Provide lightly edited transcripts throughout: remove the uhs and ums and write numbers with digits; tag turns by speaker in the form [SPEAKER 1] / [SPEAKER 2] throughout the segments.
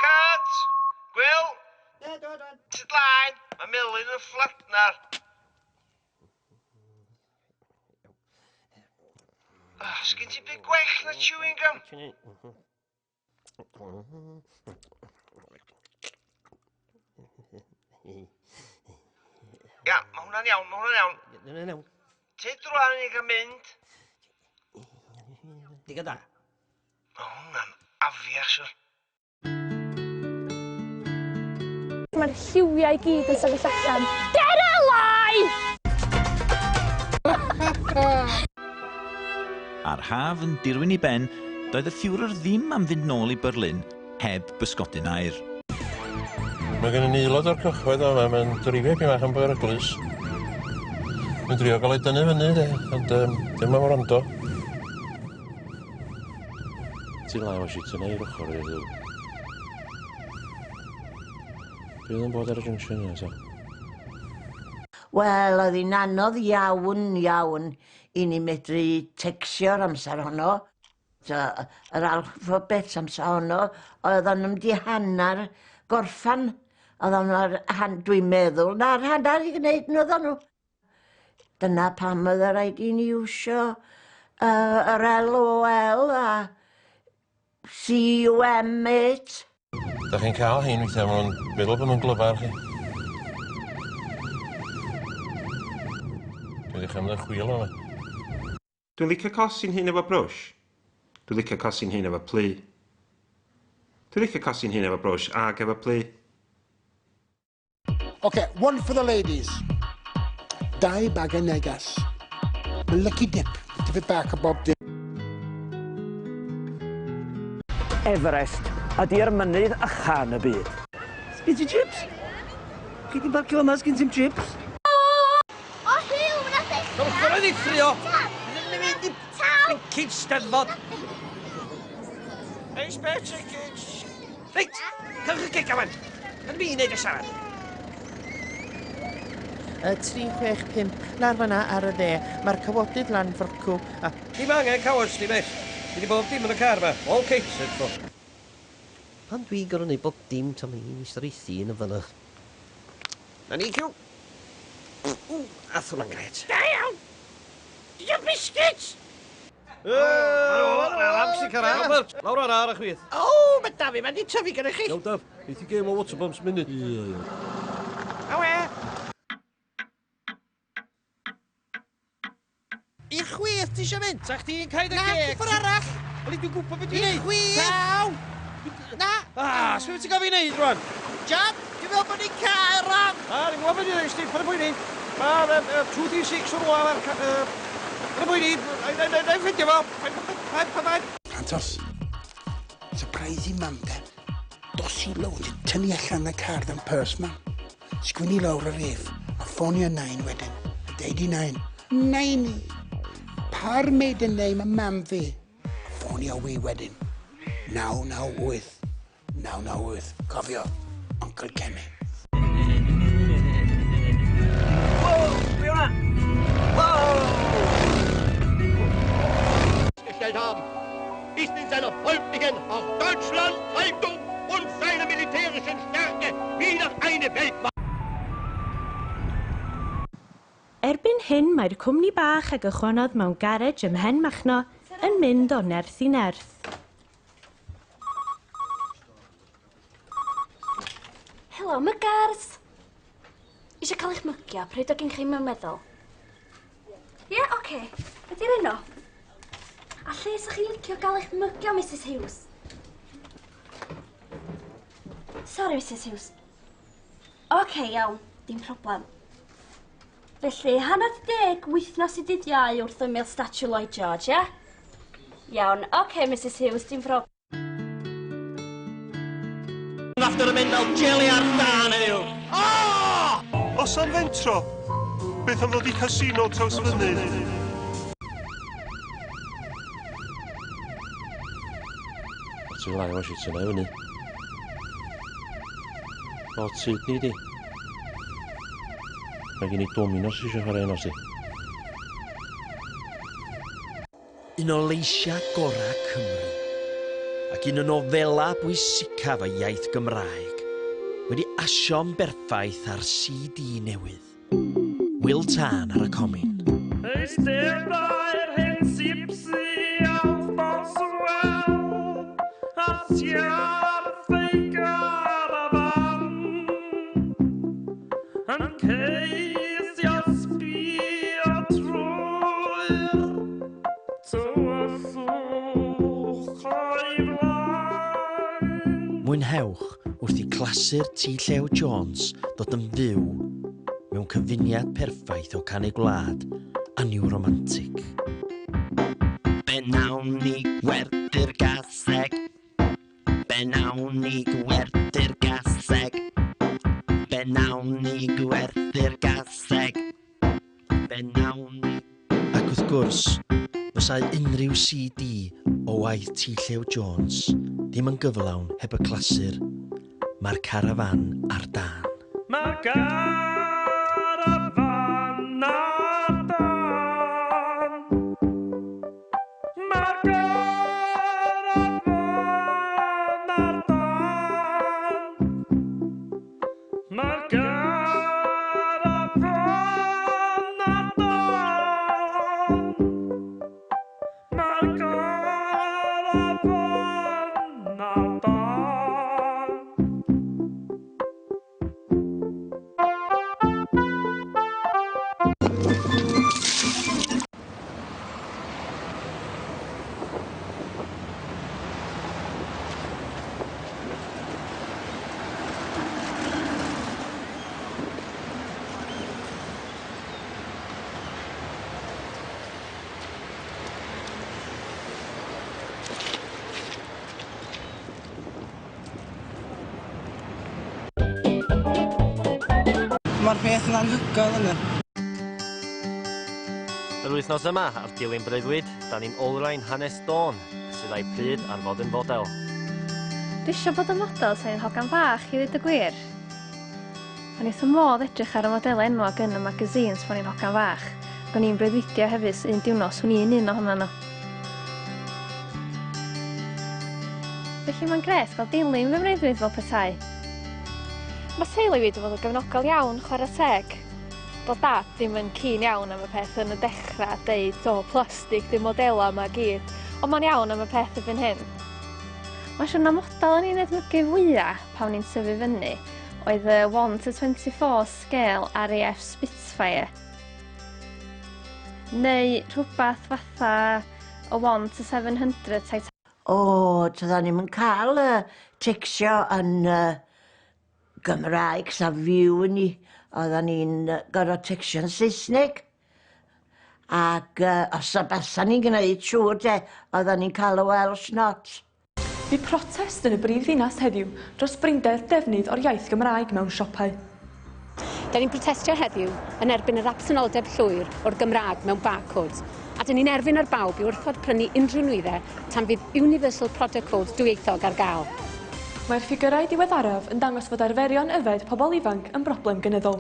[SPEAKER 1] Cut! Gwyl! Sut laen? Mae Melyn yn fflatnar. Sgyn ti byd gwell na chewing gum? Ia, mae hwnna'n iawn. Te drwan i gael mynd.
[SPEAKER 2] Digon da.
[SPEAKER 1] Mae hwnna'n afiach, siwr.
[SPEAKER 3] Mae'r lliwiau gyd yn sefyll allan. Get alive!
[SPEAKER 4] A'r haf yn dirwyn i ben, doedd y Führer ddim am fynd nôl i Berlin heb bysgodyn air.
[SPEAKER 5] Mae gen i ni aelod o'r cychwedd yma, mae'n drifio pyn bach yn boi'r eglwys. Mae'n drio gael ei dynnu fyny, ond dim am rondo. Ti'n lai o shit yn eir ochr i'r ddw. Bydd yn bod ar y junction yna, so?
[SPEAKER 6] Wel, oedd hi'n anodd iawn i ni medru tecsio'r amser honno. Yr alffabet amser honno, oedden nhw'n di hannar gorffan. Oedden nhw'n, dwi'n meddwl, na'r hannar i gwneud nhw oedden nhw. Dyna pam oedd rhaid i ni iwsio yr LOL a CUM8.
[SPEAKER 5] Da chi'n cael hyn weithiau, maen nhw'n meddwl bod nhw'n glyfar chi. Dwi'n ddechrau mynd yn chwil o'na.
[SPEAKER 7] Dwi'n licio cosi'n hyn efo brwsh. Dwi'n licio cosi'n hyn efo plu. Dwi'n licio cosi'n hyn efo brwsh ag efo plu.
[SPEAKER 8] Okay, one for the ladies. 2 bag o negas. A lucky dip. Dip it back above dip.
[SPEAKER 2] Everest ydy'r mynydd ychan y byd. Sgyn ti chips? Chi ti'n barcio yma, sgyn ti'n chips?
[SPEAKER 3] O, hiw, na beth!
[SPEAKER 2] Rwy'n ffordd i ffrio! Dwi'n mynd i cyd steddfod!
[SPEAKER 1] Eis better, kids.
[SPEAKER 2] Reit, cylch y gic awan! Yn mi wneud y siarad.
[SPEAKER 9] 365 lawr fan'na ar y dde. Mae'r cawodydd lan ffrcw.
[SPEAKER 2] Dim angen cawas, dim eich. Dwi wedi bob dim yn y car ma. All catered for.
[SPEAKER 9] Pan dwi'n gorau wneud bob dim tam i'n istreithi yn y fyna.
[SPEAKER 2] Na ni, Cyw. Ath hwnna'n gret.
[SPEAKER 1] Da iawn! Digon biscuits!
[SPEAKER 2] Na lamp sy'n cyrraedd. Albert, lawr ar ar y chwith.
[SPEAKER 1] O, mae Dafi, mae'n di tyfu gyda chi.
[SPEAKER 5] Iawn, Daf, eith i gêm o waterbumps munud.
[SPEAKER 1] Awe!
[SPEAKER 2] I'r chwith ti eisiau mynd? Sa chdi'n cael y
[SPEAKER 1] Na,
[SPEAKER 2] geg?
[SPEAKER 1] ffordd arall.
[SPEAKER 2] Oli, dwi'n gwybod beth i'n neud.
[SPEAKER 1] Chwith! Taw! Na!
[SPEAKER 2] Sut ti'n gofyn neud rwan?
[SPEAKER 1] John, dwi'n meddwl bod ni'n cael ram.
[SPEAKER 2] Ni'n gwybod beth i'n neud, Steve, pan y bwyni. Mae 236 o'r wal ar y bwyni. Na'n ffindio fo. Pa'n.
[SPEAKER 8] Antos, surprise i mam, de. Dosi lawr, tynnu allan y car yn pers, mam. Sgwini lawr yr ef, a ffonio 9 wedyn. Deud i 9. 9. Par maiden name a mam fi. Ffonio wi wedyn. 998. 998. Cofio, Uncle Kenny.
[SPEAKER 2] Be hwnna?
[SPEAKER 1] Gestellt haben, ist in seiner Häuptlichen auf Deutschland Haltung und seiner militärischen Stärke wie das eine Weltmacht.
[SPEAKER 3] Erbyn hyn mae'r cwmni bach a gychwanodd mewn garej ym Mhen Machno yn mynd o nerth i nerth.
[SPEAKER 10] Helo, mygars! Isio cael eich mygio, pryd o gyn chi mewn meddwl? Ie, oce. Ydy'r enw? A lle ysach chi'n licio gael eich mygio, Mrs Hughes? Sorry, Mrs Hughes. Oce, iawn, dim problem. Felly, 10 wythnos i dydd Iau wrth ymyl statue Lloyd George, ie? Iawn, oce, Mrs Hughes, dim problem.
[SPEAKER 1] After yn mynd fel jelly ar dan heddiw. O!
[SPEAKER 5] Os am fentro, beth am ddod i casino traws fyny? Ti'n lai o shit yna fyny. O, tyd ni di. Mae gen i Dominos eisiau chwarae nos i.
[SPEAKER 11] Un o leisiau gorau Cymru. ac un o nofela bwysicaf y iaith Gymraeg, wedi asio'n berffaith ar CD newydd. Wil Tân ar y comin.
[SPEAKER 12] Eisteddau'r hen sipsi auf Boswell, a siarth ei garafan, yn ceisio sbio trwy'r tywyswch o'i flaen.
[SPEAKER 11] Mwynhewch wrth i clasur T. Llew Jones dod yn fyw mewn cyfuniad perffaith o canu gwlad a niw romantic.
[SPEAKER 13] Benawn ni gwerthu'r gaseg, benawn ni gwerthu'r gaseg, benawn ni gwerthu'r gaseg, benawn ni...
[SPEAKER 11] Ac wrth gwrs, fysai unrhyw CD o waith T. Llew Jones ddim yn gyflawn heb y clasur Mae'r Carafan ar Dan.
[SPEAKER 12] Mae'r carafan ar dan. Mae'r carafan ar dan. Mae'r carafan ar dan. Mae'r carafan ar dan.
[SPEAKER 14] Mae'r beth yn anhygoel yna.
[SPEAKER 15] Yr wythnos yma ar dilyn breuddwyd, da ni'n olrhain hanes Dawn, sydd â'i pryd ar fod yn fodel.
[SPEAKER 16] Dwi eisiau bod yn model sy'n hogan bach i ddweud y gwir. O'n eithaf modd edrych ar y model enwog yn y magazines pan i'n hogan fach. O'n i'n breuddwydio hefyd un diwnos, o'n i'n un ohono nhw. Felly mae'n gres gael dilyn fy breuddwyd fel petai. Mae teulu fi wedi bod yn gefnogol iawn chwarae teg. Doedd dad ddim yn keen iawn am y peth yn y dechrau, deud, o, plastig, dim modela yma gyd. Ond mae'n iawn am y peth erbyn hyn. Mae siwr na model o'n i'n edmygu fwyaf pan ni'n tyfu fyny oedd y 1:24 scale RAF Spitfire. Neu rhywbeth fatha o 1:700 Titanium.
[SPEAKER 6] O, tyddan ni'n cael tecsio yn Gymraeg, sa fyw ni. Oeddan ni'n gorfod tecsio'n Saesneg. Ac os o besa ni'n gwneud siŵr de, oeddan ni'n cael y Welsh not.
[SPEAKER 17] Bu protest yn y brifddinas heddiw dros brinder defnydd o'r iaith Gymraeg mewn siopau.
[SPEAKER 18] Da ni'n protestio heddiw yn erbyn yr absenoldeb llwyr o'r Gymraeg mewn barcodes, a da ni'n erbyn ar bawb i wrthod prynu unrhyw nwyddau tan fydd Universal Product Code dwyiaethog ar gael.
[SPEAKER 17] Mae'r ffigurau diweddaraf yn dangos fod arferion yfed pobl ifanc yn broblem gynyddol.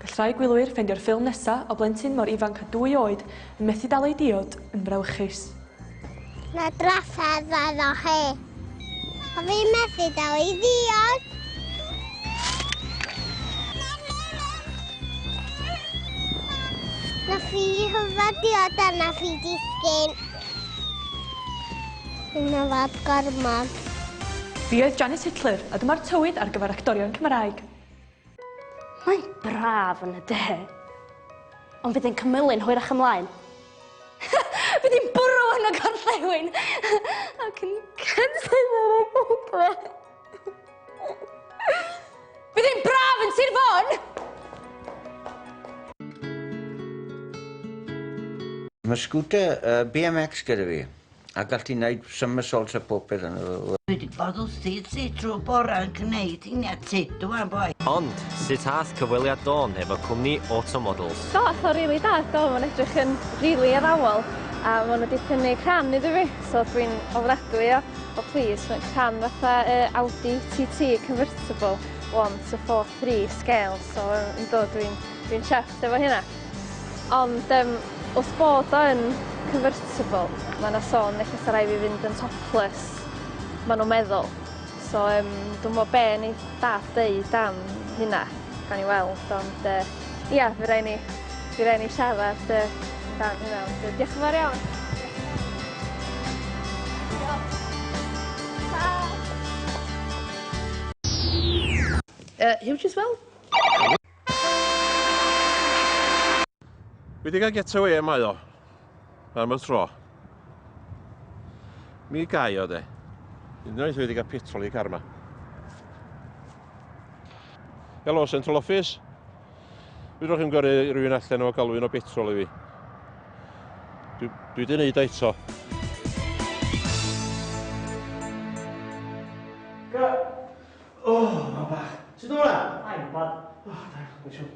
[SPEAKER 17] Gall rai gwylwyr ffeindio'r ffilm nesaf o blentyn mor ifanc a 2 oed yn methu dal ei diod yn brawychus.
[SPEAKER 19] Na drafod faddo chi. A fi methu dal ei diod. Na fi hyfod diod a na fi disgyn. Yna fad gormod.
[SPEAKER 17] Fi oedd Janis Hitler a dyma'r tywyd ar gyfer actorion Cymraeg.
[SPEAKER 10] Mae'n braf yn y de. Ond fydd yn cymylu'n hwyrach ymlaen. Fydd hi'n bwrw yn y gorllewin ac yn cansyn ar y gogle. Fydd hi'n braf yn Sir Fôn!
[SPEAKER 20] Mae scooter BMX gyda fi, a gall ti'n gwneud somersaults a popeth yn y...
[SPEAKER 6] Dwi wedi bod wrth ti trwy bora yn gwneud hynny ti, dwi'n boi.
[SPEAKER 15] Ond, sut ath cyfweliad Dawn efo cwmni Automodels?
[SPEAKER 16] Dath o rili da, mae'n edrych yn rili addawol. A maen nhw wedi cynnig rhan iddo fi, so dwi'n ofnadwy o please. Mae'n rhan fatha Audi TT Convertible 1:43 scale, so dwi'n chuffed efo hynna. Ond wrth bod o'n convertible, mae yna sôn eich rai fi fynd yn topless maen nhw'n meddwl. So, dwi'n meddwl be ni dad deud am hynna, gan i weld, ond ia, fi rai ni siarad dan hynna, ond diolch yn fawr iawn.
[SPEAKER 21] Huge as well?
[SPEAKER 5] Wedi cael getaway mae o, am y tro. Mi gai o de. Unwaith wedi cael petrol i car yma. Helo, Central Office. Fydwch chi'n gyrru rhywun allan o galwyn o petrol i fi. Dwi wedi wneud o eto.
[SPEAKER 2] O, ma bach. Sut o'n hwnna? Ai, bad. O, da,